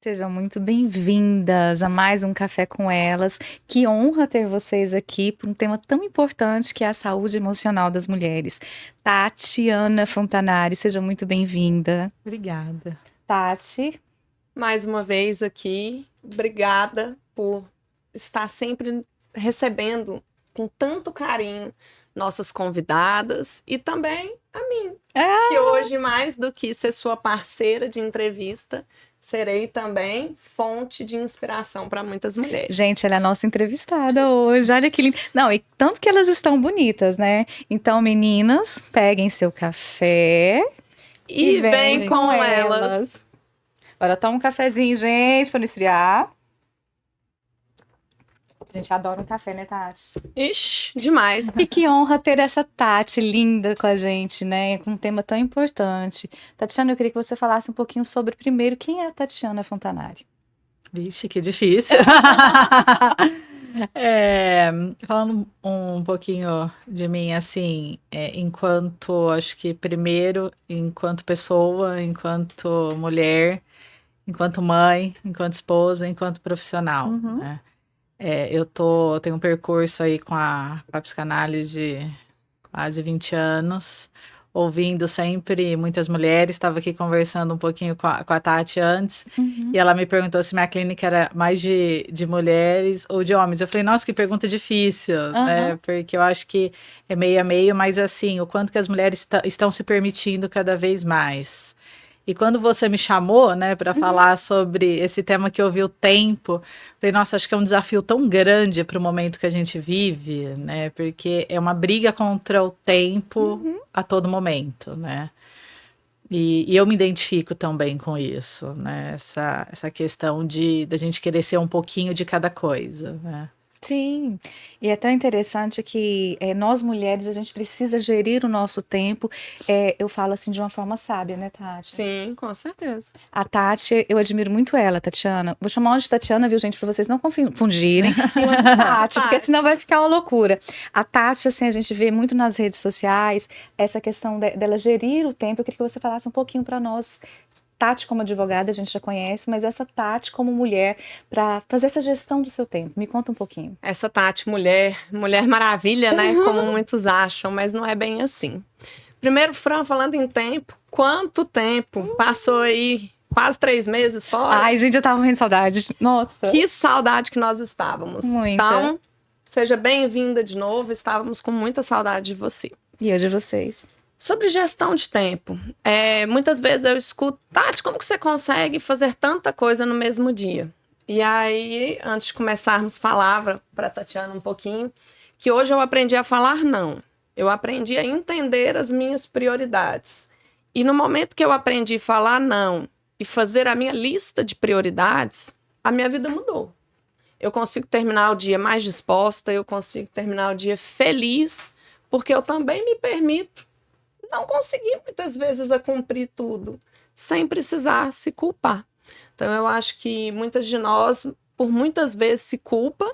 Sejam muito bem-vindas a mais um Café com Elas. Que honra ter vocês aqui para um tema tão importante que é a saúde emocional das mulheres. Tatiana Fontanari, seja muito bem-vinda. Obrigada. Tati, Mais uma vez aqui, obrigada por estar sempre recebendo com tanto carinho nossas convidadas e também a mim, que hoje, mais do que ser sua parceira de entrevista, serei também fonte de inspiração para muitas mulheres. gente, ela é a nossa entrevistada hoje. Olha que lindo. Não, e tanto que elas estão bonitas, né? Então, meninas, peguem seu café E vem com elas. Agora toma um cafezinho, gente, para não esfriar. A gente adora um café, né, Tati? Ixi, demais. E que honra ter essa Tati linda com a gente, né? Com um tema tão importante. Tatiana, eu queria que você falasse um pouquinho sobre, primeiro, quem é a Tatiana Fontanari? Vixe, que difícil. Falando um pouquinho de mim, assim, acho que primeiro, enquanto pessoa, enquanto mulher, enquanto mãe, enquanto esposa, enquanto profissional, né? Eu tenho um percurso aí com a psicanálise de quase 20 anos, ouvindo sempre muitas mulheres. Estava aqui conversando um pouquinho com a Tati antes, e ela me perguntou se minha clínica era mais de mulheres ou de homens. Eu falei, nossa, que pergunta difícil, né? Porque eu acho que é meio a meio, mas assim, o quanto que as mulheres estão se permitindo cada vez mais. E quando você me chamou, né, para falar sobre esse tema que eu vi o tempo, falei, nossa, acho que é um desafio tão grande para o momento que a gente vive, né, porque é uma briga contra o tempo a todo momento, né. E eu me identifico também com isso, né, essa questão da gente querer ser um pouquinho de cada coisa, né. Sim, e é tão interessante que nós mulheres, a gente precisa gerir o nosso tempo, eu falo assim de uma forma sábia, né, Tati? Sim, com certeza. A Tati, eu admiro muito ela, Tatiana. Vou chamar ela de Tatiana, viu, gente, para vocês não confundirem com a de Tati, porque senão vai ficar uma loucura. A Tati, assim, a gente vê muito nas redes sociais essa questão dela gerir o tempo. Eu queria que você falasse um pouquinho para nós. Tati como advogada, a gente já conhece, mas essa Tati como mulher, para fazer essa gestão do seu tempo. Me conta um pouquinho. Essa Tati, mulher maravilha, né? Como muitos acham, mas não é bem assim. Primeiro, Fran, falando em tempo, quanto tempo passou aí? Quase 3 meses fora? Ai, gente, eu tava morrendo de saudade. Nossa. Que saudade que nós estávamos. Muita. Então, seja bem-vinda de novo. Estávamos com muita saudade de você. E eu de vocês. Sobre gestão de tempo, muitas vezes eu escuto, Tati, como que você consegue fazer tanta coisa no mesmo dia? E aí, antes de começarmos, falava para Tatiana um pouquinho, que hoje eu aprendi a falar não. Eu aprendi a entender as minhas prioridades. E no momento que eu aprendi a falar não e fazer a minha lista de prioridades, a minha vida mudou. Eu consigo terminar o dia mais disposta, eu consigo terminar o dia feliz, porque eu também me permito não conseguir muitas vezes a cumprir tudo, sem precisar se culpar. Então, eu acho que muitas de nós, por muitas vezes, se culpa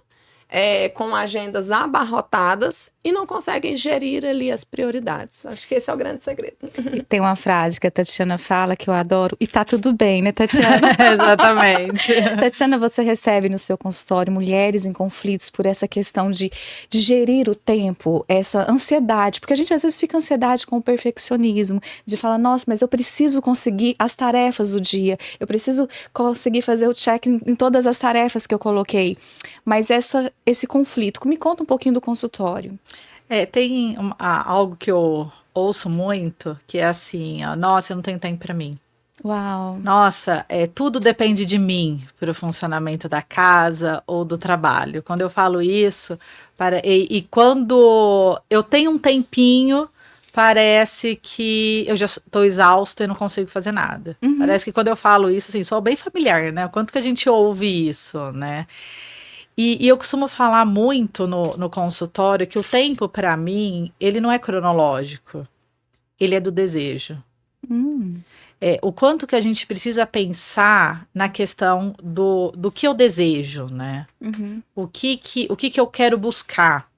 com agendas abarrotadas e não conseguem gerir ali as prioridades. Acho que esse é o grande segredo. E tem uma frase que a Tatiana fala que eu adoro, e tá tudo bem, né, Tatiana? Exatamente. Tatiana, você recebe no seu consultório mulheres em conflitos por essa questão de gerir o tempo, essa ansiedade, porque a gente às vezes fica ansiedade com o perfeccionismo, de falar, nossa, mas eu preciso conseguir as tarefas do dia, eu preciso conseguir fazer o check em todas as tarefas que eu coloquei, mas esse conflito, me conta um pouquinho do consultório. Tem algo que eu ouço muito, que é assim, ó, nossa, eu não tenho tempo para mim. Uau. Nossa, tudo depende de mim para o funcionamento da casa ou do trabalho. Quando eu falo isso, e quando eu tenho um tempinho, parece que eu já estou exausta e não consigo fazer nada. Parece que quando eu falo isso, assim, sou bem familiar, né? Quanto que a gente ouve isso, né? E eu costumo falar muito no consultório que o tempo, para mim, ele não é cronológico. Ele é do desejo. O quanto que a gente precisa pensar na questão do que eu desejo, né? O que eu quero buscar.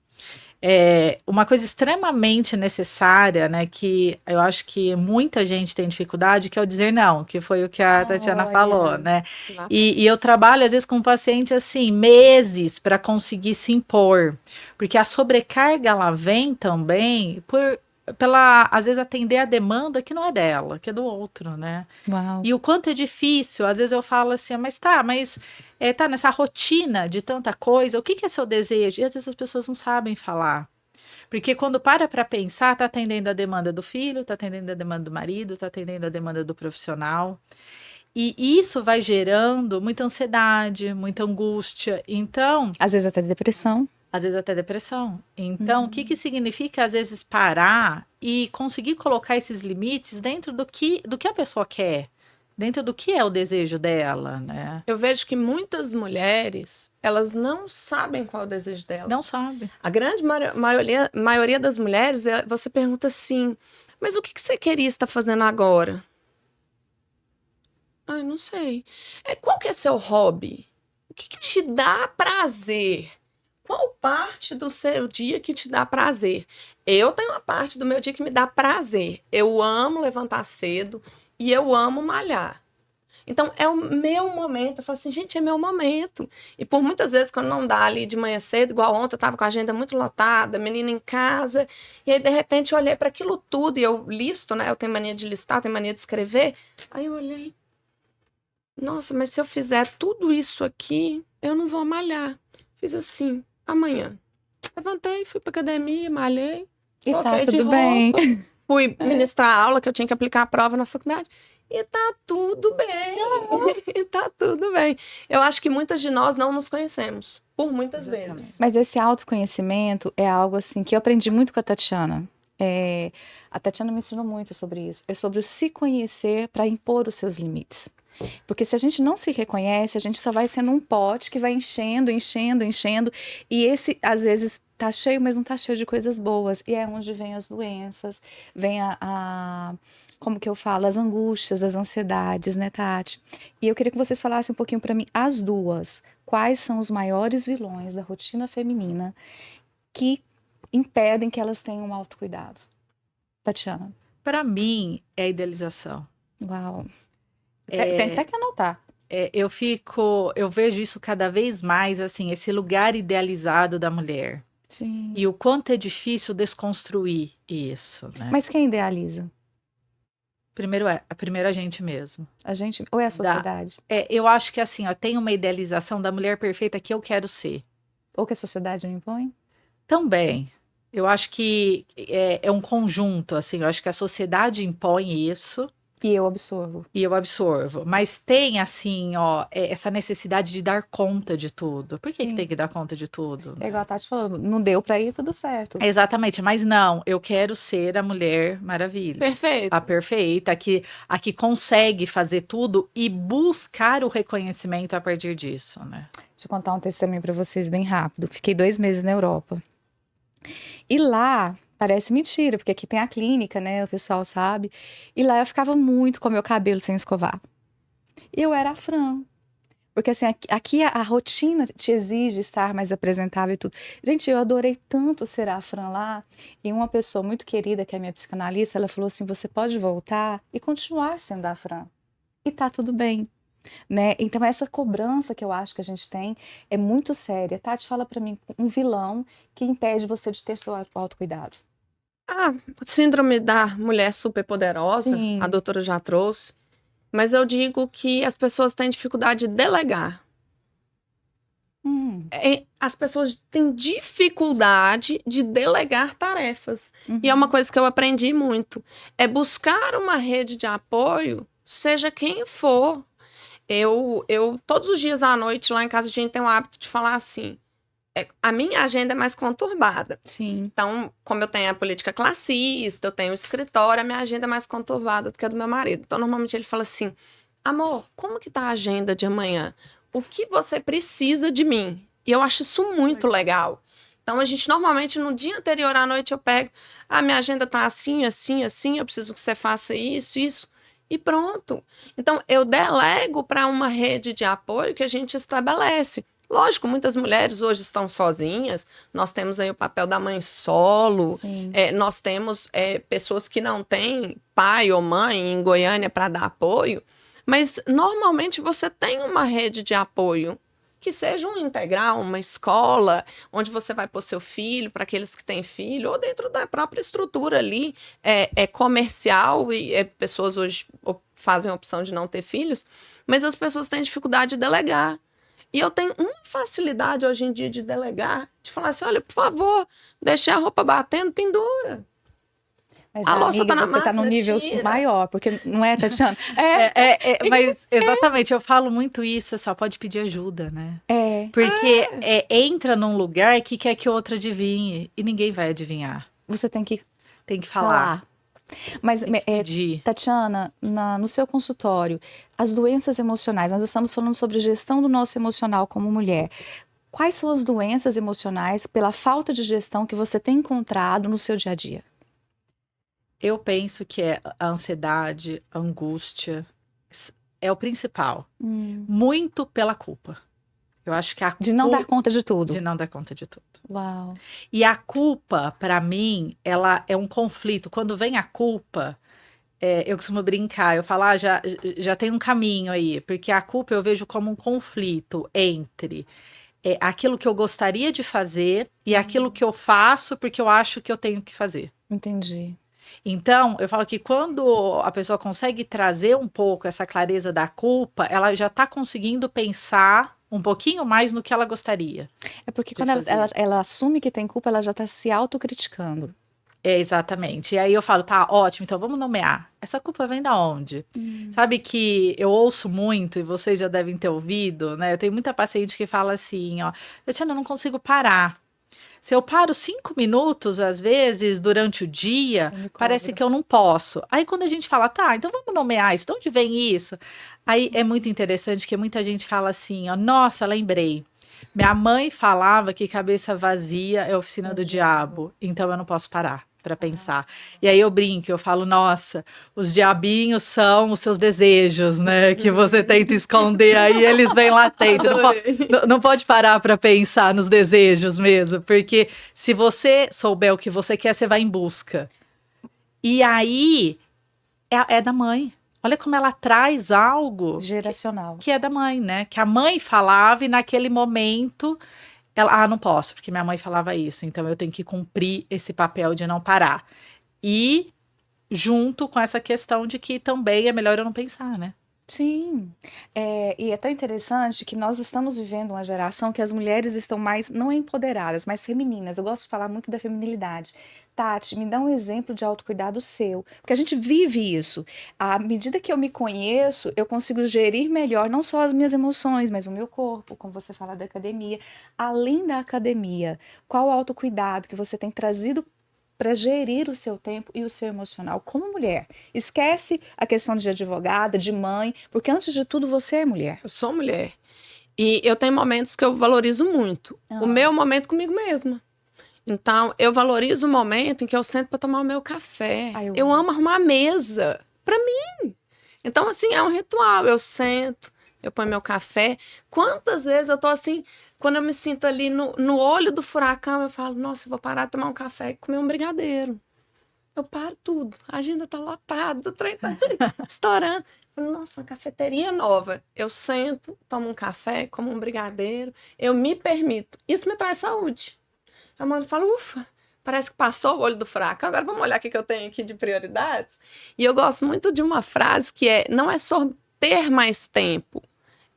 Uma coisa extremamente necessária, né, que eu acho que muita gente tem dificuldade, que é o dizer não, que foi o que a Tatiana falou, né? E eu trabalho, às vezes, com um paciente, assim, meses para conseguir se impor, porque a sobrecarga, ela vem também pela, às vezes, atender a demanda que não é dela, que é do outro, né? Uau. E o quanto é difícil, às vezes eu falo assim, mas tá nessa rotina de tanta coisa, o que é seu desejo? E às vezes as pessoas não sabem falar. Porque quando para pensar, tá atendendo a demanda do filho, tá atendendo a demanda do marido, tá atendendo a demanda do profissional. E isso vai gerando muita ansiedade, muita angústia. Então, Às vezes até depressão. às vezes até depressão. Então, o que significa, às vezes, parar e conseguir colocar esses limites dentro do que a pessoa quer, dentro do que é o desejo dela, né? Eu vejo que muitas mulheres, elas não sabem qual é o desejo delas. Não sabe. A grande maioria das mulheres, você pergunta assim, mas o que você queria estar fazendo agora? Ai, não sei. Qual que é seu hobby? O que te dá prazer? Qual parte do seu dia que te dá prazer? Eu tenho uma parte do meu dia que me dá prazer. Eu amo levantar cedo e eu amo malhar. Então, é o meu momento. Eu falo assim, gente, é meu momento. E por muitas vezes, quando não dá ali de manhã cedo, igual ontem, eu tava com a agenda muito lotada, menina em casa, e aí, de repente, eu olhei para aquilo tudo e eu listo, né? Eu tenho mania de listar, tenho mania de escrever. Aí eu olhei, nossa, mas se eu fizer tudo isso aqui, eu não vou malhar. Fiz assim, amanhã. Levantei, fui pra academia, malhei. E tá troquei de tudo roupa, bem. fui ministrar a aula, que eu tinha que aplicar a prova na faculdade. E tá tudo bem. E tá tudo bem. Eu acho que muitas de nós não nos conhecemos. Por muitas vezes. Mas esse autoconhecimento é algo assim que eu aprendi muito com a Tatiana. A Tatiana me ensinou muito sobre isso. É sobre o se conhecer para impor os seus limites. Porque se a gente não se reconhece, a gente só vai sendo um pote que vai enchendo, enchendo, enchendo. E esse, às vezes, tá cheio, mas não tá cheio de coisas boas. E é onde vem as doenças, vem como que eu falo, as angústias, as ansiedades, né, Tati? E eu queria que vocês falassem um pouquinho para mim, as duas, quais são os maiores vilões da rotina feminina que impedem que elas tenham um autocuidado? Tatiana. Para mim, é a idealização. Uau. Tem até que anotar. Eu vejo isso cada vez mais, assim, esse lugar idealizado da mulher. Sim. E o quanto é difícil desconstruir isso, né? Mas quem idealiza? Primeiro a gente mesmo. A gente ou é a sociedade? Eu acho que assim, ó, tem uma idealização da mulher perfeita que eu quero ser. Ou que a sociedade me impõe? Também. Eu acho que é um conjunto, assim, eu acho que a sociedade impõe isso. E eu absorvo. Mas tem, assim, ó, essa necessidade de dar conta de tudo. Por que tem que dar conta de tudo? É igual a Tati falou, não deu pra ir, tudo certo. Exatamente, mas não, eu quero ser a Mulher Maravilha. Perfeito. A perfeita, a que consegue fazer tudo e buscar o reconhecimento a partir disso, né? Deixa eu contar um testemunho pra vocês bem rápido. Fiquei 2 meses na Europa. E lá, parece mentira, porque aqui tem a clínica, né? O pessoal sabe. E lá eu ficava muito com meu cabelo sem escovar. E eu era a Fran. Porque assim, aqui a rotina te exige estar mais apresentável e tudo. Gente, eu adorei tanto ser a Fran lá. E uma pessoa muito querida, que é a minha psicanalista, ela falou assim, você pode voltar e continuar sendo a Fran. E tá tudo bem. Né? Então essa cobrança que eu acho que a gente tem é muito séria. Tati, fala pra mim um vilão que impede você de ter seu autocuidado. Síndrome da mulher superpoderosa, a doutora já trouxe. Mas eu digo que as pessoas têm dificuldade de delegar. As pessoas têm dificuldade de delegar tarefas. E é uma coisa que eu aprendi muito. É buscar uma rede de apoio, seja quem for. Eu todos os dias à noite, lá em casa, a gente tem o hábito de falar assim, a minha agenda é mais conturbada. Sim. Então, como eu tenho a política classista, eu tenho o escritório, a minha agenda é mais conturbada do que a do meu marido. Então, normalmente ele fala assim, amor, como que tá a agenda de amanhã? O que você precisa de mim? E eu acho isso muito legal. Então, a gente normalmente, no dia anterior à noite, eu pego, minha agenda tá assim, assim, assim, eu preciso que você faça isso, isso. E pronto. Então, eu delego para uma rede de apoio que a gente estabelece. Lógico, muitas mulheres hoje estão sozinhas, nós temos aí o papel da mãe solo, nós temos pessoas que não têm pai ou mãe em Goiânia para dar apoio, mas normalmente você tem uma rede de apoio, que seja um integral, uma escola, onde você vai pôr seu filho, para aqueles que têm filho, ou dentro da própria estrutura ali, comercial, e pessoas hoje fazem a opção de não ter filhos, mas as pessoas têm dificuldade de delegar. E eu tenho uma facilidade hoje em dia de delegar, de falar assim, olha, por favor, deixei a roupa batendo, pendura. Mas, A louça amiga, tá na você tá num máquina, nível tira. maior, porque não é, Tatiana? Mas exatamente, eu falo muito isso, você só pode pedir ajuda, né? É. Porque entra num lugar que quer que o outro adivinhe, e ninguém vai adivinhar. Você tem que Tem que falar. Mas, Tem que pedir. Tatiana, no seu consultório, as doenças emocionais, nós estamos falando sobre gestão do nosso emocional como mulher. Quais são as doenças emocionais pela falta de gestão que você tem encontrado no seu dia a dia? Eu penso que é a ansiedade, a angústia, é o principal. Muito pela culpa. Eu acho que de não dar conta de tudo. De não dar conta de tudo. Uau. E a culpa, para mim, ela é um conflito. Quando vem a culpa, eu costumo brincar, eu falo, já tem um caminho aí. Porque a culpa eu vejo como um conflito entre aquilo que eu gostaria de fazer e aquilo que eu faço porque eu acho que eu tenho que fazer. Entendi. Então, eu falo que quando a pessoa consegue trazer um pouco essa clareza da culpa, ela já está conseguindo pensar um pouquinho mais no que ela gostaria. É porque quando ela assume que tem culpa, ela já está se autocriticando. Exatamente. E aí eu falo, tá, ótimo, então vamos nomear. Essa culpa vem da onde? Sabe que eu ouço muito, e vocês já devem ter ouvido, né? Eu tenho muita paciente que fala assim, ó, Tatiana, eu não consigo parar. Se eu paro 5 minutos, às vezes, durante o dia, parece que eu não posso. Aí quando a gente fala, tá, então vamos nomear isso, de onde vem isso? Aí é muito interessante que muita gente fala assim, ó, nossa, lembrei. Minha mãe falava que cabeça vazia é oficina do diabo, então eu não posso parar para pensar. E aí eu brinco, eu falo, nossa, os diabinhos são os seus desejos, né? Que você tenta esconder, aí eles vêm latente. Não pode parar para pensar nos desejos mesmo, porque se você souber o que você quer, você vai em busca. E aí é da mãe. Olha como ela traz algo geracional. Que é da mãe, né? Que a mãe falava e naquele momento ela, não posso, porque minha mãe falava isso, então eu tenho que cumprir esse papel de não parar. E junto com essa questão de que também é melhor eu não pensar, né? Sim, e é tão interessante que nós estamos vivendo uma geração que as mulheres estão mais, não empoderadas, mas femininas. Eu gosto de falar muito da feminilidade. Tati, me dá um exemplo de autocuidado seu, porque a gente vive isso. À medida que eu me conheço, eu consigo gerir melhor não só as minhas emoções, mas o meu corpo, como você fala da academia. Além da academia, qual o autocuidado que você tem trazido para gerir o seu tempo e o seu emocional como mulher? Esquece a questão de advogada, de mãe, porque antes de tudo você é mulher. Eu sou mulher. E eu tenho momentos que eu valorizo muito. O meu momento comigo mesma. Então, eu valorizo o momento em que eu sento para tomar o meu café. Eu amo arrumar a mesa para mim. Então, assim, é um ritual. Eu sento, eu ponho meu café. Quantas vezes eu tô assim, quando eu me sinto ali no olho do furacão, eu falo, nossa, eu vou parar de tomar um café e comer um brigadeiro. Eu paro tudo. A agenda tá lotada, o trem tá estourando. Nossa, uma cafeteria nova. Eu sento, tomo um café, como um brigadeiro. Eu me permito. Isso me traz saúde. Eu falo, ufa, parece que passou o olho do furacão. Agora vamos olhar o que eu tenho aqui de prioridades. E eu gosto muito de uma frase que não é sobre ter mais tempo,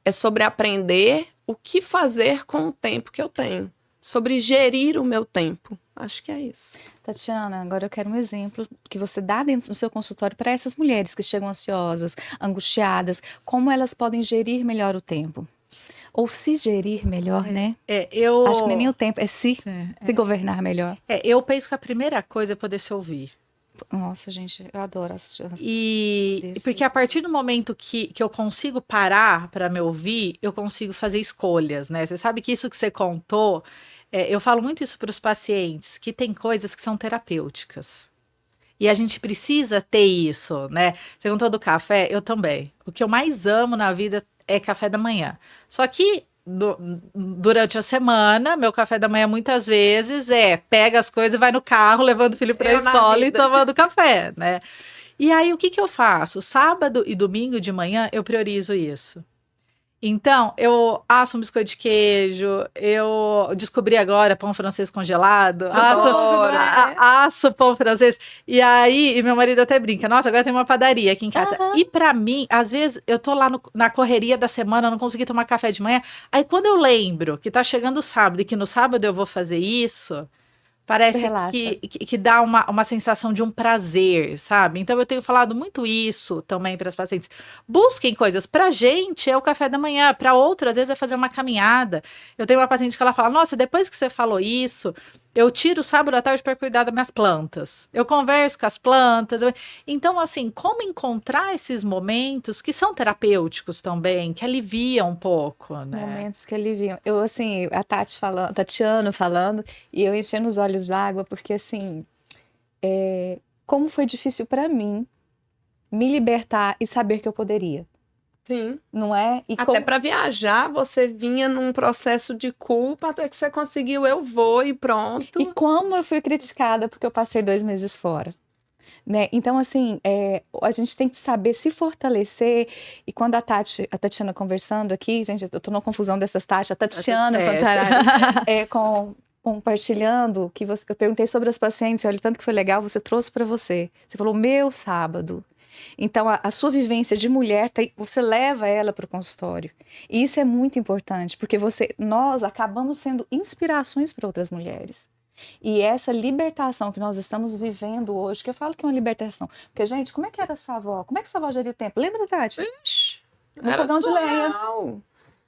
é sobre aprender o que fazer com o tempo que eu tenho. Sobre gerir o meu tempo. Acho que é isso. Tatiana, agora eu quero um exemplo que você dá dentro do seu consultório para essas mulheres que chegam ansiosas, angustiadas, como elas podem gerir melhor o tempo. Ou se gerir melhor, né? Acho que nem o tempo, é se governar melhor. Eu penso que a primeira coisa é poder se ouvir. Nossa, gente, eu adoro porque a partir do momento que eu consigo parar para me ouvir, eu consigo fazer escolhas, né? Você sabe que isso que você contou, eu falo muito isso para os pacientes, que tem coisas que são terapêuticas. E a gente precisa ter isso, né? Você contou do café, eu também. O que eu mais amo na vida é café da manhã. Só que durante a semana, meu café da manhã muitas vezes pega as coisas e vai no carro, levando o filho para a escola e tomando café, né? E aí, o que eu faço? Sábado e domingo de manhã, eu priorizo isso. Então, eu asso um biscoito de queijo, eu descobri agora pão francês congelado, asso pão francês, e aí, meu marido até brinca, nossa, agora tem uma padaria aqui em casa. E pra mim, às vezes, eu tô lá na correria da semana, não consegui tomar café de manhã, aí quando eu lembro que tá chegando o sábado e que no sábado eu vou fazer isso, parece que dá uma sensação de um prazer, sabe? Então eu tenho falado muito isso também para as pacientes. Busquem coisas. Pra gente é o café da manhã, para outra, às vezes, é fazer uma caminhada. Eu tenho uma paciente que ela fala: nossa, depois que você falou isso, eu tiro o sábado à tarde para cuidar das minhas plantas. Eu converso com as plantas. Então, assim, como encontrar esses momentos que são terapêuticos também, que aliviam um pouco, né? Momentos que aliviam. Eu, assim, a Tatiana falando, e eu enchendo os olhos d'água, porque, assim, como foi difícil para mim me libertar e saber que eu poderia. Sim. Não é? E até para viajar, você vinha num processo de culpa até que você conseguiu, eu vou e pronto. E como eu fui criticada porque eu passei 2 meses fora. Né? Então, assim, a gente tem que saber se fortalecer. E quando a Tatiana conversando aqui, gente, eu tô numa confusão dessas Tati, a Tatiana compartilhando, que eu perguntei sobre as pacientes, olha, tanto que foi legal, você trouxe para você. Você falou, meu sábado. Então, a sua vivência de mulher, você leva ela para o consultório. E isso é muito importante, porque nós acabamos sendo inspirações para outras mulheres. E essa libertação que nós estamos vivendo hoje, que eu falo que é uma libertação. Porque, gente, como é que era a sua avó? Como é que sua avó geria o tempo? Lembra, Tati? Ixi, no fogão de lenha.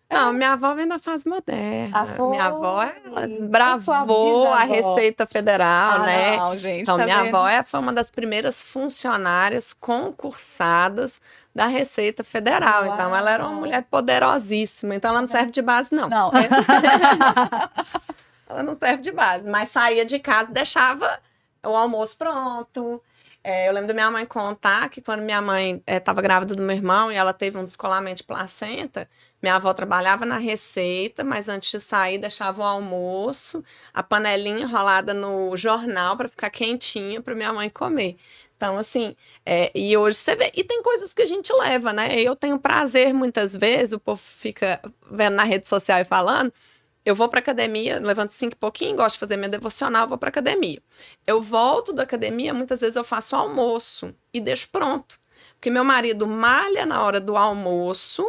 Não, minha avó vem da fase moderna. Minha avó, ela desbravou a Receita Federal, né? Não, gente, então, tá minha vendo? avó foi uma das primeiras funcionárias concursadas da Receita Federal. Uau. Então, ela era uma mulher poderosíssima. Então, ela não serve de base, não. Não, Ela não serve de base. Mas saía de casa e deixava o almoço pronto. Eu lembro da minha mãe contar que quando minha mãe estava grávida do meu irmão e ela teve um descolamento de placenta, minha avó trabalhava na Receita, mas antes de sair deixava o almoço, a panelinha enrolada no jornal para ficar quentinha para minha mãe comer. Então, assim, e hoje você vê, e tem coisas que a gente leva, né? Eu tenho prazer muitas vezes, o povo fica vendo na rede social e falando, eu vou pra academia, levanto 5 e pouquinho, gosto de fazer minha devocional, vou pra academia. Eu volto da academia, muitas vezes eu faço almoço e deixo pronto. Porque meu marido malha na hora do almoço,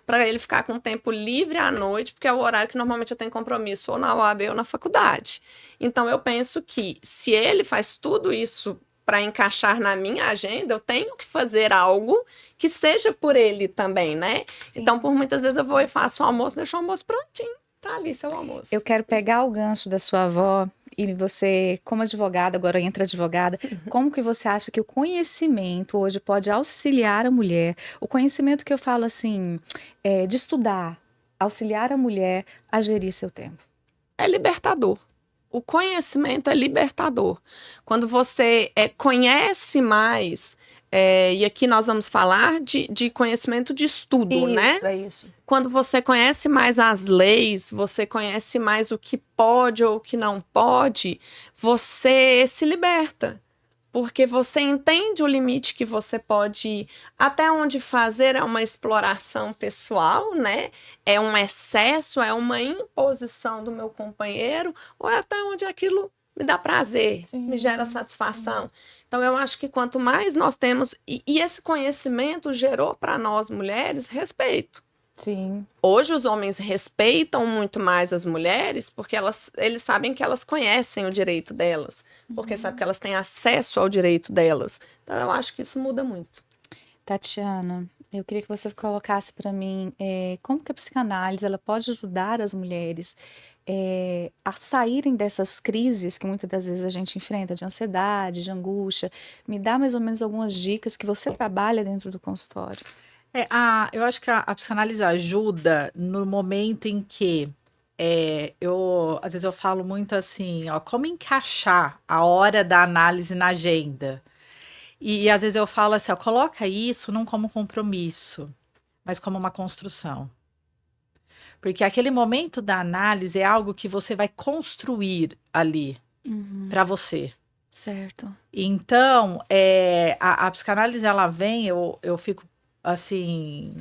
para ele ficar com tempo livre à noite, porque é o horário que normalmente eu tenho compromisso ou na UAB ou na faculdade. Então eu penso que se ele faz tudo isso para encaixar na minha agenda, eu tenho que fazer algo que seja por ele também, né? Sim. Então, por muitas vezes eu vou e faço o almoço, deixo o almoço prontinho. Tá ali seu almoço. Eu quero pegar o gancho da sua avó e você, como advogada, agora entra advogada, como que você acha que o conhecimento hoje pode auxiliar a mulher? O conhecimento que eu falo assim, de estudar, auxiliar a mulher a gerir seu tempo. É libertador. O conhecimento é libertador. Quando você conhece mais, e aqui nós vamos falar de conhecimento de estudo, isso, né? É isso. Quando você conhece mais as leis, você conhece mais o que pode ou o que não pode, você se liberta. Porque você entende o limite que você pode ir, até onde fazer é uma exploração pessoal, né? É um excesso, é uma imposição do meu companheiro, ou é até onde aquilo me dá prazer, sim, me gera satisfação. Sim. Então, eu acho que quanto mais nós temos... E esse conhecimento gerou para nós, mulheres, respeito. Sim. Hoje os homens respeitam muito mais as mulheres porque eles sabem que elas conhecem o direito delas, porque sabem que elas têm acesso ao direito delas. Então eu acho que isso muda muito. Tatiana, eu queria que você colocasse para mim como que a psicanálise ela pode ajudar as mulheres a saírem dessas crises que muitas das vezes a gente enfrenta, de ansiedade, de angústia. Me dá mais ou menos algumas dicas que você trabalha dentro do consultório. Eu acho que a psicanálise ajuda no momento em que às vezes eu falo muito assim, ó, como encaixar a hora da análise na agenda. E às vezes eu falo assim, ó, coloca isso não como compromisso, mas como uma construção. Porque aquele momento da análise é algo que você vai construir ali para você. Certo. Então, a psicanálise, ela vem, eu fico assim,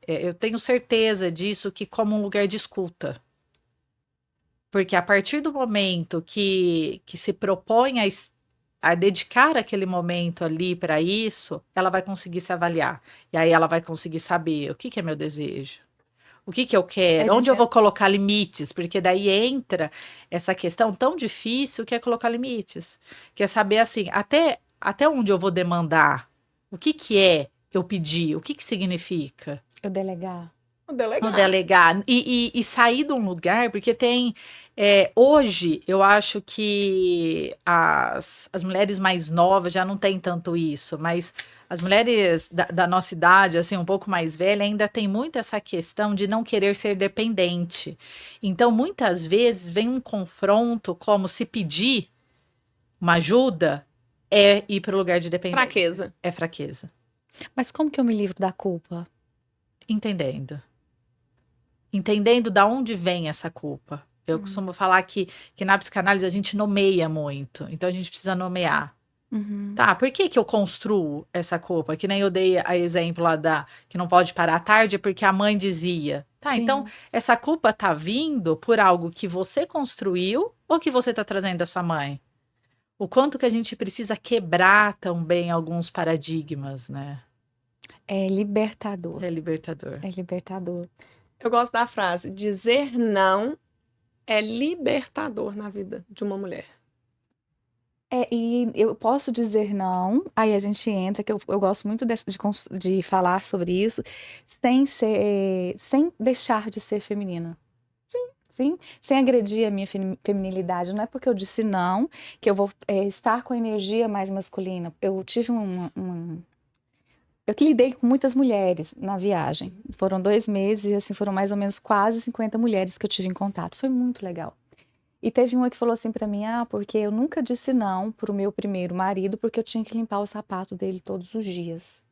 eu tenho certeza disso, que como um lugar de escuta. Porque a partir do momento que se propõe a dedicar aquele momento ali para isso, ela vai conseguir se avaliar. E aí ela vai conseguir saber o que é meu desejo. O que eu quero? Onde eu vou colocar limites? Porque daí entra essa questão tão difícil que é colocar limites. Que é saber, assim, até onde eu vou demandar? O que é eu pedir? O que significa? Eu delegar. O delegar. O delegar. E sair de um lugar, porque tem... hoje, eu acho que as mulheres mais novas já não têm tanto isso, mas as mulheres da nossa idade, assim, um pouco mais velha, ainda tem muito essa questão de não querer ser dependente. Então, muitas vezes, vem um confronto como se pedir uma ajuda é ir para o lugar de dependência. Fraqueza. É fraqueza. Mas como que eu me livro da culpa? Entendendo da onde vem essa culpa. Eu costumo falar que na psicanálise a gente nomeia muito. Então a gente precisa nomear. Tá, por que eu construo essa culpa? Que nem eu dei a exemplo lá que não pode parar à tarde porque a mãe dizia. Tá, Sim. então essa culpa tá vindo por algo que você construiu ou que você tá trazendo da sua mãe? O quanto que a gente precisa quebrar também alguns paradigmas, né? É libertador. É libertador. É libertador. Eu gosto da frase: dizer não é libertador na vida de uma mulher. E eu posso dizer não, aí a gente entra, que eu gosto muito de falar sobre isso, sem deixar de ser feminina. Sim, sem agredir a minha feminilidade. Não é porque eu disse não que eu vou estar com a energia mais masculina. Eu tive eu que lidei com muitas mulheres na viagem. Foram 2 meses e assim, foram mais ou menos quase 50 mulheres que eu tive em contato. Foi muito legal. E teve uma que falou assim pra mim, porque eu nunca disse não pro meu primeiro marido, porque eu tinha que limpar o sapato dele todos os dias.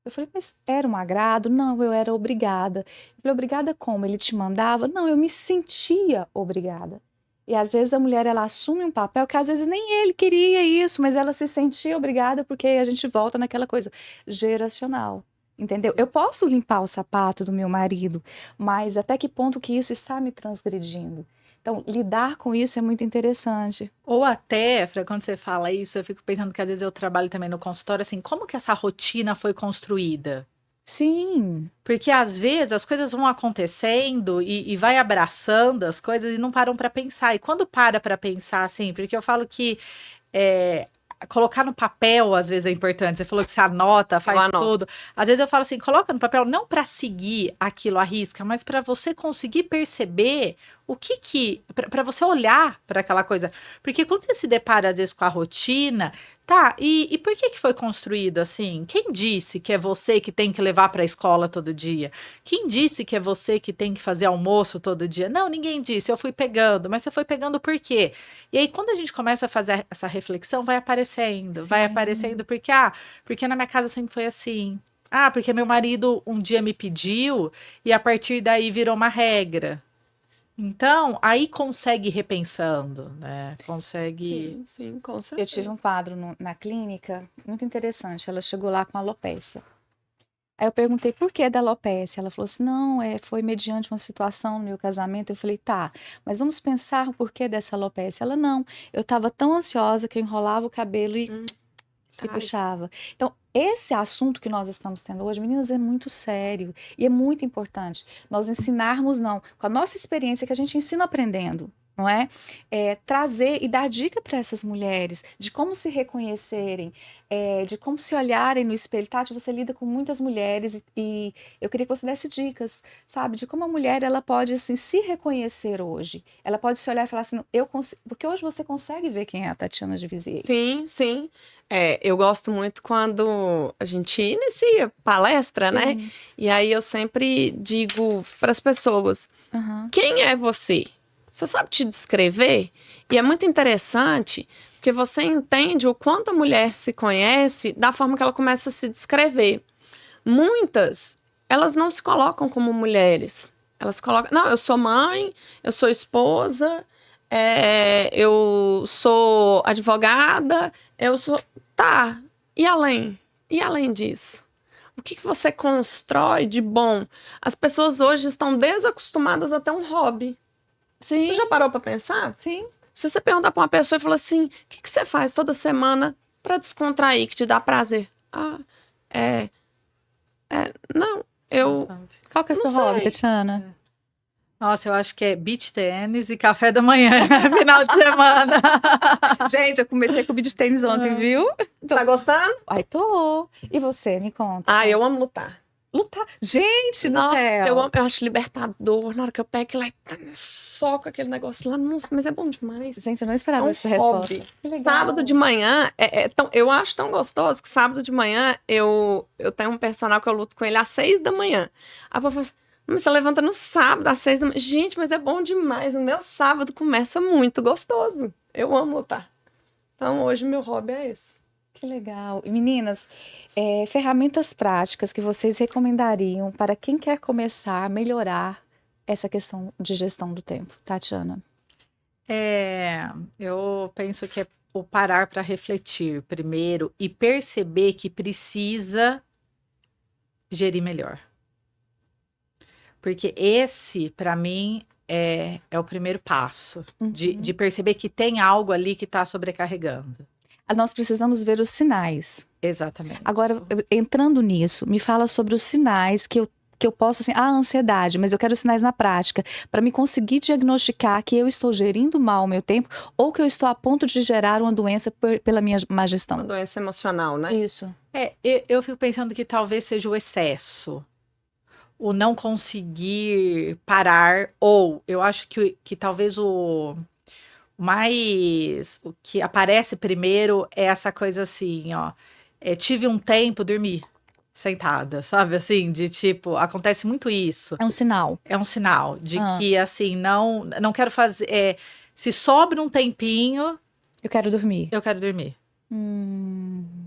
Eu falei, mas era um agrado? Não, eu era obrigada. Eu falei, obrigada como? Ele te mandava? Não, eu me sentia obrigada. E às vezes a mulher, ela assume um papel que às vezes nem ele queria isso, mas ela se sentia obrigada porque a gente volta naquela coisa geracional. Entendeu? Eu posso limpar o sapato do meu marido, mas até que ponto que isso está me transgredindo? Então, lidar com isso é muito interessante. Ou até, Fran, quando você fala isso, eu fico pensando que às vezes eu trabalho também no consultório, assim, como que essa rotina foi construída? Sim. Porque às vezes as coisas vão acontecendo e vai abraçando as coisas e não param para pensar. E quando para pensar, assim, porque eu falo que colocar no papel, às vezes, é importante. Você falou que você anota, faz tudo. Às vezes eu falo assim, coloca no papel, não para seguir aquilo à risca, mas para você conseguir perceber o que para você olhar para aquela coisa. Porque quando você se depara, às vezes, com a rotina, tá, e por que foi construído assim? Quem disse que é você que tem que levar para a escola todo dia? Quem disse que é você que tem que fazer almoço todo dia? Não, ninguém disse, eu fui pegando, mas você foi pegando por quê? E aí, quando a gente começa a fazer essa reflexão, vai aparecendo porque na minha casa sempre foi assim. Porque meu marido um dia me pediu e a partir daí virou uma regra. Então, aí consegue ir repensando, né? Consegue... Sim, com certeza. Eu tive um quadro na clínica muito interessante. Ela chegou lá com alopécia. Aí eu perguntei por que da alopécia. Ela falou assim, não, foi mediante uma situação no meu casamento. Eu falei, tá, mas vamos pensar o porquê dessa alopécia. Ela, não, eu estava tão ansiosa que eu enrolava o cabelo e puxava. Então, esse assunto que nós estamos tendo hoje, meninas, é muito sério e é muito importante. Nós ensinarmos, com a nossa experiência que a gente ensina aprendendo, não é? Trazer e dar dica para essas mulheres de como se reconhecerem, de como se olharem no espelho. Tati, você lida com muitas mulheres e eu queria que você desse dicas, sabe? De como a mulher, ela pode, assim, se reconhecer hoje. Ela pode se olhar e falar assim, eu consigo... Porque hoje você consegue ver quem é a Tatiana de Vizier. Sim. Eu gosto muito quando a gente inicia palestra, né? E aí eu sempre digo para as pessoas, quem é você? Você sabe te descrever? E é muito interessante, porque você entende o quanto a mulher se conhece da forma que ela começa a se descrever. Muitas, elas não se colocam como mulheres. Elas colocam, não, eu sou mãe, eu sou esposa, eu sou advogada, eu sou... Tá, e além? E além disso? O que você constrói de bom? As pessoas hoje estão desacostumadas a ter um hobby. Sim. Você já parou pra pensar? Sim. Se você perguntar pra uma pessoa e falar assim, o que você faz toda semana pra descontrair, que te dá prazer? Ah, não, eu Sabe? Qual que é o seu Não hobby, sei. Tatiana? Nossa, eu acho que é beach tênis e café da manhã, final de semana. Gente, eu comecei com o beach tênis ontem, viu? tá gostando? Ai, tô. E você, me conta. Ah, eu amo lutar. Lutar. Gente do Nossa, céu. eu acho libertador. Na hora que eu pego lá e soco aquele negócio lá, nossa, mas é bom demais. Gente, eu não É esperava um essa resposta. hobby. Que legal. Sábado de manhã, eu acho tão gostoso que sábado de manhã eu tenho um personal que eu luto com ele às 6 da manhã. Aí eu falo assim, mas você levanta no sábado às 6 da manhã. Gente, mas é bom demais. O meu sábado começa muito gostoso. Eu amo lutar. Então hoje meu hobby é esse. Que legal. E, meninas, ferramentas práticas que vocês recomendariam para quem quer começar a melhorar essa questão de gestão do tempo, Tatiana? Eu penso que é o parar para refletir primeiro e perceber que precisa gerir melhor. Porque esse, para mim, é o primeiro passo de perceber que tem algo ali que está sobrecarregando. Nós precisamos ver os sinais. Exatamente. Agora, entrando nisso, me fala sobre os sinais que eu posso, assim, ansiedade, mas eu quero sinais na prática, para me conseguir diagnosticar que eu estou gerindo mal o meu tempo ou que eu estou a ponto de gerar uma doença pela minha má Uma gestão. doença emocional, né? Isso. Eu fico pensando que talvez seja o excesso, o não conseguir parar, ou eu acho que talvez o que aparece primeiro é essa coisa assim, ó. Tive um tempo, dormi sentada, sabe? Assim, de tipo, acontece muito isso. É um sinal. É um sinal de que, assim, não quero fazer. Se sobra um tempinho, Eu quero dormir. eu quero dormir.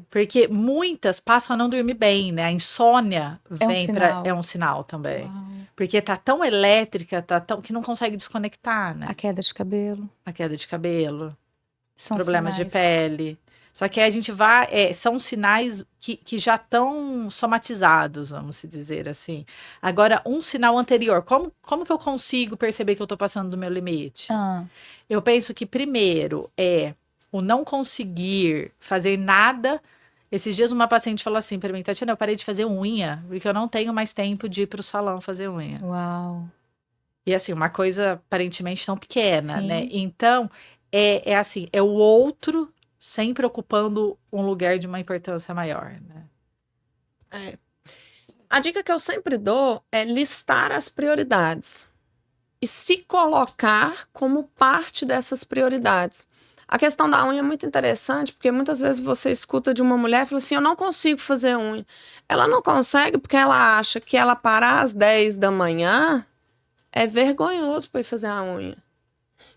Porque muitas passam a não dormir bem, né? A insônia É um vem sinal. é um sinal também. Uau. Porque tá tão elétrica, que não consegue desconectar, né? A queda de cabelo. A queda de cabelo, São problemas de sinais. pele. Só que aí a gente vai. São sinais que já estão somatizados, vamos se dizer assim. Agora, um sinal anterior, como que eu consigo perceber que eu tô passando do meu limite? Eu penso que primeiro é o não conseguir fazer nada. Esses dias uma paciente falou assim para mim, Tatiana, eu parei de fazer unha, porque eu não tenho mais tempo de ir pro salão fazer unha. Uau. E assim, uma coisa aparentemente tão pequena, Sim. né? Então, é assim, é o outro sempre ocupando um lugar de uma importância maior, né? A dica que eu sempre dou é listar as prioridades e se colocar como parte dessas prioridades. A questão da unha é muito interessante, porque muitas vezes você escuta de uma mulher e fala assim, eu não consigo fazer unha. Ela não consegue porque ela acha que ela parar às 10 da manhã é vergonhoso para ir fazer a unha.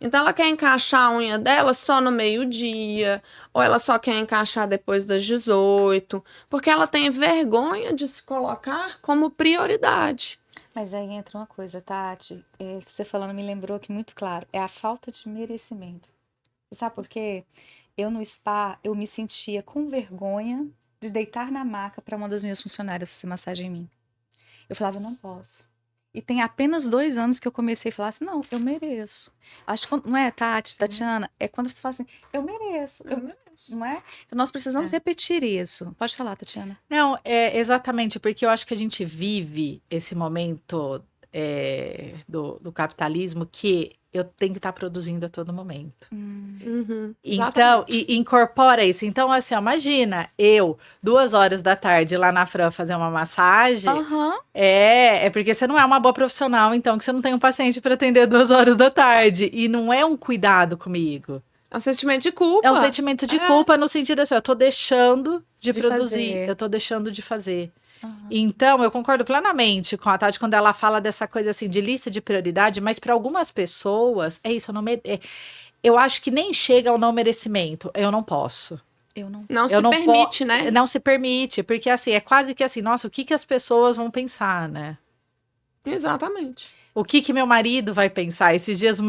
Então ela quer encaixar a unha dela só no meio-dia, ou ela só quer encaixar depois das 18, porque ela tem vergonha de se colocar como prioridade. Mas aí entra uma coisa, Tati, você falando me lembrou que muito claro, é a falta de merecimento. Você sabe por quê? Eu no spa, eu me sentia com vergonha de deitar na maca para uma das minhas funcionárias fazer massagem em mim. Eu falava, eu não posso. E tem apenas 2 anos que eu comecei a falar assim, não, eu mereço. Acho que, não é, Tatiana? É quando você fala assim, eu mereço. Não é? Então nós precisamos repetir isso. Pode falar, Tatiana. Não, exatamente, porque eu acho que a gente vive esse momento do capitalismo que eu tenho que estar produzindo a todo momento. Então, e incorpora isso. Então, assim, ó, imagina, 2 horas da tarde lá na Fran fazer uma massagem. É porque você não é uma boa profissional, então, que você não tem um paciente para atender 2 horas da tarde. E não é um cuidado comigo. É um sentimento de culpa. É um sentimento de culpa no sentido assim, eu tô deixando de produzir, fazer. eu tô deixando de fazer. Então, eu concordo plenamente com a Tati quando ela fala dessa coisa assim, de lista de prioridade, mas para algumas pessoas, é isso, eu acho que nem chega ao não merecimento, eu não posso. Não se permite, né? Não se permite, porque assim, é quase que assim, nossa, o que as pessoas vão pensar, né? Exatamente. O que meu marido vai pensar? Esses dias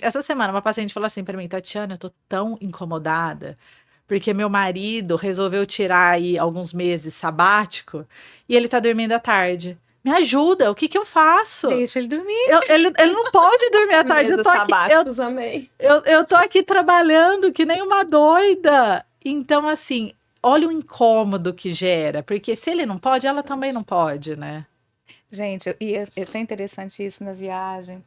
essa semana, uma paciente falou assim pra mim, Tatiana, eu tô tão incomodada, porque meu marido resolveu tirar aí alguns meses sabático e ele tá dormindo à tarde. Me ajuda, o que eu faço? Deixa ele dormir. Ele não pode dormir à tarde. Meses sabáticos, amei. Eu tô aqui trabalhando que nem uma doida. Então, assim, olha o incômodo que gera. Porque se ele não pode, ela também não pode, né? Gente, é tão interessante isso na viagem.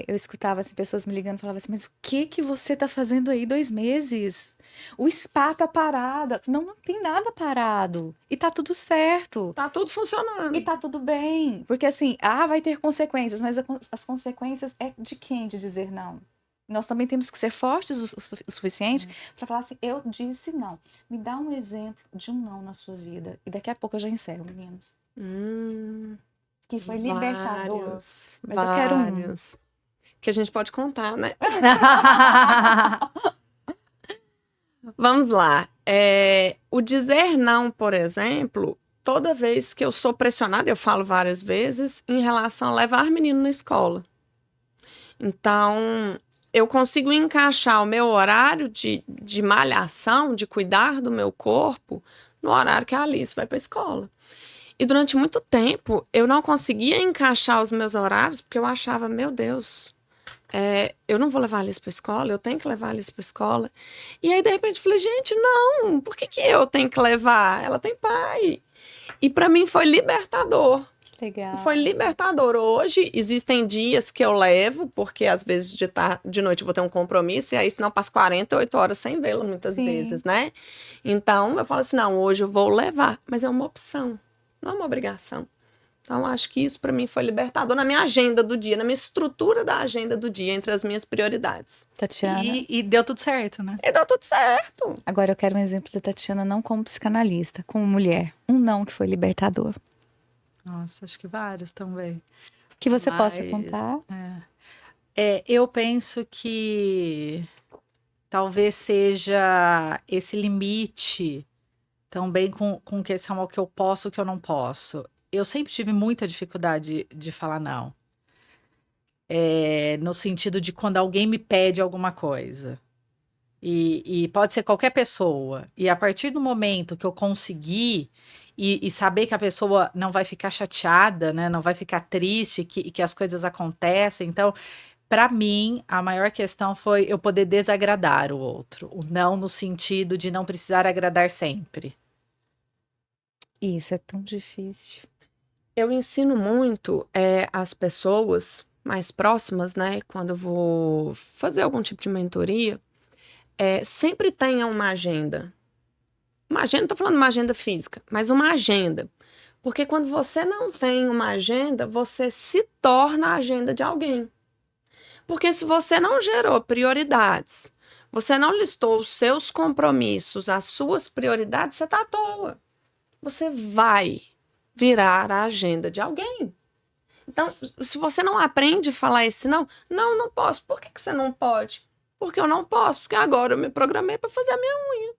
Eu escutava assim, pessoas me ligando e falavam assim, mas o que você tá fazendo aí 2 meses? O spa tá parado. Não tem nada parado. E tá tudo certo. Tá tudo funcionando. E tá tudo bem. Porque assim, vai ter consequências, mas as consequências é de quem de dizer não? Nós também temos que ser fortes o suficiente para falar assim, eu disse não. Me dá um exemplo de um não na sua vida. E daqui a pouco eu já encerro, meninas. Que foi libertador. Vários. Mas eu quero um. Que a gente pode contar, né? Vamos lá. O dizer não, por exemplo, toda vez que eu sou pressionada, eu falo várias vezes, em relação a levar menino na escola. Então, eu consigo encaixar o meu horário de malhação, de cuidar do meu corpo, no horário que a Alice vai para a escola. E durante muito tempo, eu não conseguia encaixar os meus horários, porque eu achava, meu Deus, eu não vou levar a Alice para a escola, eu tenho que levar a Alice para a escola. E aí, de repente, eu falei, gente, não, por que eu tenho que levar? Ela tem pai. E para mim foi libertador. Legal. Foi libertador. Hoje, existem dias que eu levo, porque às vezes de noite eu vou ter um compromisso, e aí senão eu passo 48 horas sem vê-la muitas vezes, né? Então, eu falo assim, não, hoje eu vou levar. Mas é uma opção, não é uma obrigação. Então, acho que isso para mim foi libertador na minha agenda do dia, na minha estrutura da agenda do dia, entre as minhas prioridades. Tatiana. E deu tudo certo, né? E deu tudo certo. Agora eu quero um exemplo da Tatiana, não como psicanalista, como mulher. Um não que foi libertador. Nossa, acho que vários também. Que você possa contar. Eu penso que talvez seja esse limite também com questão ao que eu posso e o que eu não posso. Eu sempre tive muita dificuldade de falar não. No sentido de quando alguém me pede alguma coisa. E pode ser qualquer pessoa. E a partir do momento que eu conseguir e saber que a pessoa não vai ficar chateada, né? Não vai ficar triste, que as coisas acontecem. Então, para mim, a maior questão foi eu poder desagradar o outro. O não no sentido de não precisar agradar sempre. Isso é tão difícil. Eu ensino muito as pessoas mais próximas, né? Quando eu vou fazer algum tipo de mentoria, sempre tenha uma agenda. Uma agenda, não tô falando uma agenda física, mas uma agenda. Porque quando você não tem uma agenda, você se torna a agenda de alguém. Porque se você não gerou prioridades, você não listou os seus compromissos, as suas prioridades, você tá à toa. Você vai virar a agenda de alguém. Então, se você não aprende a falar esse não posso. Por que você não pode? Porque eu não posso, porque agora eu me programei para fazer a minha unha.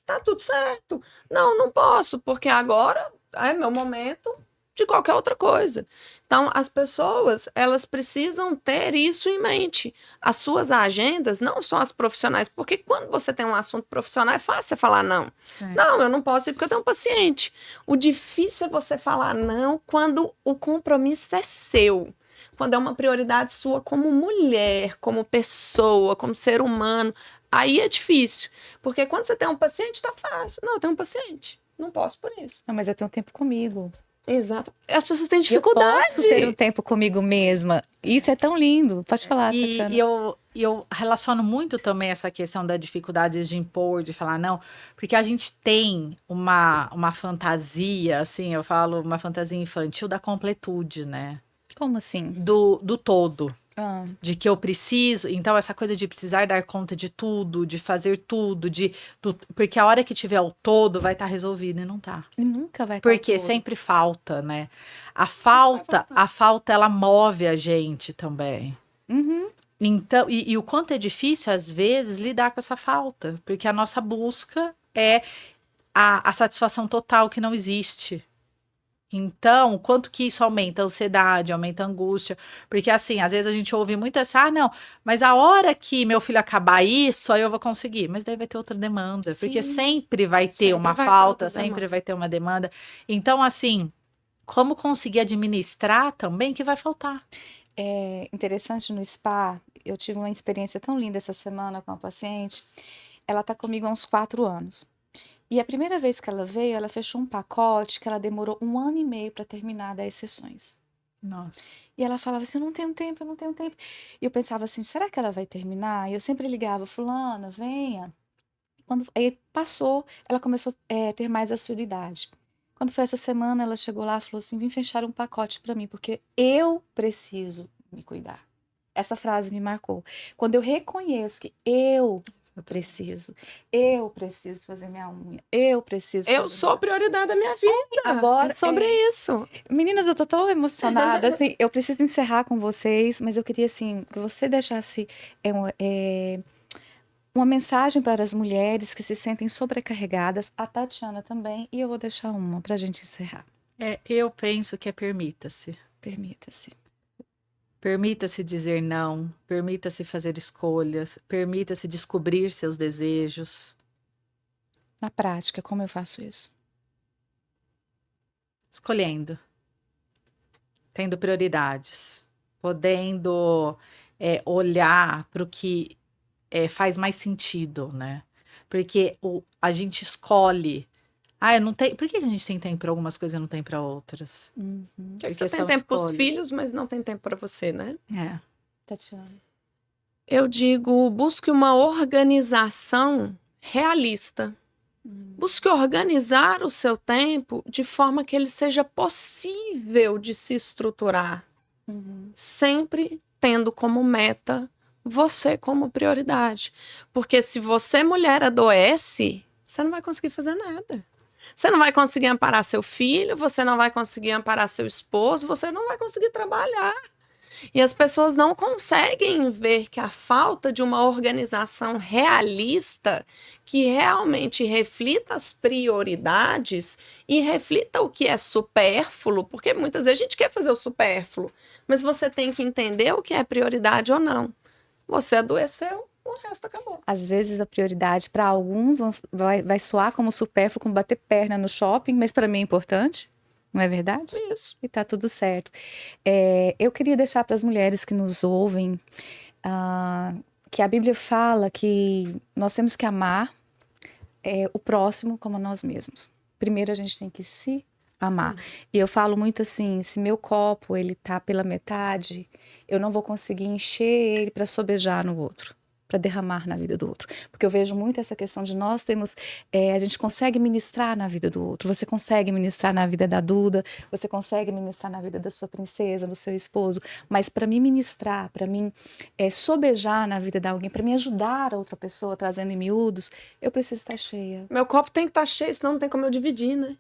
Tá tudo certo. Não posso, porque agora é meu momento de qualquer outra coisa. Então, as pessoas, elas precisam ter isso em mente. As suas agendas não são as profissionais, porque quando você tem um assunto profissional, é fácil você falar não. Sim. Não, eu não posso ir porque eu tenho um paciente. O difícil é você falar não quando o compromisso é seu. Quando é uma prioridade sua como mulher, como pessoa, como ser humano. Aí é difícil. Porque quando você tem um paciente, tá fácil. Não, eu tenho um paciente. Não posso por isso. Não, mas eu tenho tempo comigo. Exato. As pessoas têm dificuldade. Eu posso ter um tempo comigo mesma. Isso é tão lindo. Pode falar, Tatiana. E eu relaciono muito também essa questão da dificuldade de impor, de falar não, porque a gente tem uma fantasia, assim, eu falo, uma fantasia infantil da completude, né? Como assim? Do todo. De que eu preciso, então essa coisa de precisar dar conta de tudo, de fazer tudo, porque a hora que tiver o todo vai estar resolvido e não tá. E nunca vai estar Porque sempre falta, né? A falta ela move a gente também. Uhum. Então, e o quanto é difícil às vezes lidar com essa falta, porque a nossa busca é a satisfação total que não existe. Então, quanto que isso aumenta a ansiedade, aumenta a angústia? Porque, assim, às vezes a gente ouve muito essa, não, mas a hora que meu filho acabar isso, aí eu vou conseguir. Mas daí vai ter outra demanda, porque Sim. sempre vai ter Sempre uma vai ter falta, outra sempre demanda. vai ter uma demanda. Então, assim, como conseguir administrar também que vai faltar? É interessante no spa, eu tive uma experiência tão linda essa semana com uma paciente. Ela tá comigo há uns 4 anos. E a primeira vez que ela veio, ela fechou um pacote que ela demorou 1 ano e meio para terminar 10 sessões. Nossa. E ela falava assim, eu não tenho tempo, eu não tenho tempo. E eu pensava assim, será que ela vai terminar? E eu sempre ligava, fulana, venha. Quando aí passou, ela começou a ter mais assiduidade. Quando foi essa semana, ela chegou lá e falou assim, vim fechar um pacote para mim, porque eu preciso me cuidar. Essa frase me marcou. Quando eu reconheço que eu preciso fazer minha unha, eu preciso Eu fazer sou a prioridade da minha vida. Agora, É sobre isso. Meninas, eu tô tão emocionada, assim, eu preciso encerrar com vocês, mas eu queria, assim, que você deixasse uma mensagem para as mulheres que se sentem sobrecarregadas, a Tatiana também, e eu vou deixar uma pra gente encerrar. Eu penso que permita-se. Permita-se. Permita-se dizer não, permita-se fazer escolhas, permita-se descobrir seus desejos. Na prática, como eu faço isso? Escolhendo, tendo prioridades, podendo olhar para o que faz mais sentido, né? Porque a gente escolhe. Eu não tenho. Por que a gente tem tempo para algumas coisas e não tem para outras? Uhum. Porque Porque você tem são tempo para os escolhas. filhos, mas não tem tempo para você, né? Tatiana. Eu digo, busque uma organização realista. Busque organizar o seu tempo de forma que ele seja possível de se estruturar, Uhum. sempre tendo como meta você como prioridade. Porque se você, mulher, adoece, você não vai conseguir fazer nada. Você não vai conseguir amparar seu filho, você não vai conseguir amparar seu esposo, você não vai conseguir trabalhar. E as pessoas não conseguem ver que a falta de uma organização realista que realmente reflita as prioridades e reflita o que é supérfluo, porque muitas vezes a gente quer fazer o supérfluo, mas você tem que entender o que é prioridade ou não. Você adoeceu, o resto acabou. Às vezes a prioridade para alguns vai soar como supérfluo, como bater perna no shopping, mas para mim é importante. Não é verdade? Isso. E tá tudo certo. Eu queria deixar para as mulheres que nos ouvem que a Bíblia fala que nós temos que amar o próximo como nós mesmos. Primeiro a gente tem que se amar. E eu falo muito assim, se meu copo ele tá pela metade, eu não vou conseguir encher ele para sobejar no outro, para derramar na vida do outro. Porque eu vejo muito essa questão de nós temos, a gente consegue ministrar na vida do outro. Você consegue ministrar na vida da Duda, você consegue ministrar na vida da sua princesa, do seu esposo. Mas para mim ministrar, para mim sobejar na vida de alguém, para mim ajudar a outra pessoa, trazendo em miúdos, eu preciso estar cheia. Meu copo tem que estar cheio, senão não tem como eu dividir, né?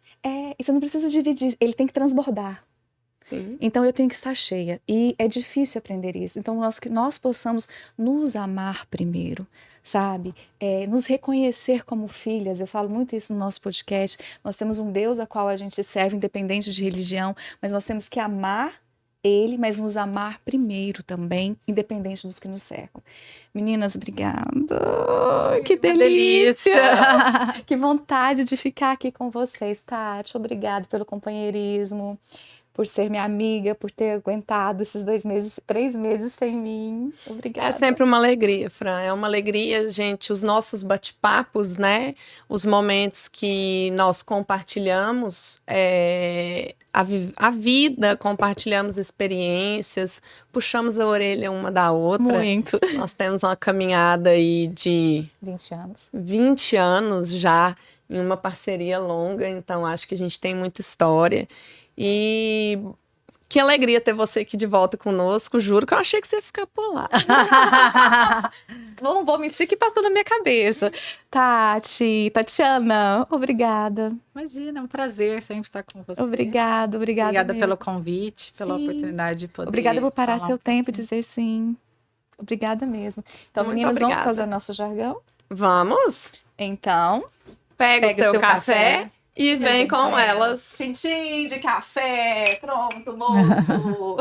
E você não precisa dividir, ele tem que transbordar. Sim. Então eu tenho que estar cheia. E é difícil aprender isso. Então que nós possamos nos amar primeiro, sabe? Nos reconhecer como filhas. Eu falo muito isso no nosso podcast. Nós temos um Deus a qual a gente serve, independente de religião, mas nós temos que amar Ele, mas nos amar primeiro também, independente dos que nos cercam. Meninas, obrigada. Que delícia! Que vontade de ficar aqui com vocês, Tati. Obrigada pelo companheirismo, por ser minha amiga, por ter aguentado esses 3 meses sem mim. Obrigada. É sempre uma alegria, Fran. É uma alegria, gente, os nossos bate-papos, né? Os momentos que nós compartilhamos a vida, compartilhamos experiências, puxamos a orelha uma da outra. Muito. Nós temos uma caminhada aí de 20 anos. 20 anos já em uma parceria longa, então acho que a gente tem muita história. E que alegria ter você aqui de volta conosco. Juro que eu achei que você ia ficar por lá. Vou mentir que passou na minha cabeça. Tatiana, obrigada. Imagina, é um prazer sempre estar com você. Obrigada Obrigada mesmo. pelo convite, pela oportunidade de poder. Obrigada por parar falar seu tempo e dizer sim. Obrigada mesmo. Então, Muito meninas, obrigada. vamos fazer o nosso jargão? Vamos? Então, Pega o seu café e vem com elas. Tintim de café, pronto, moço.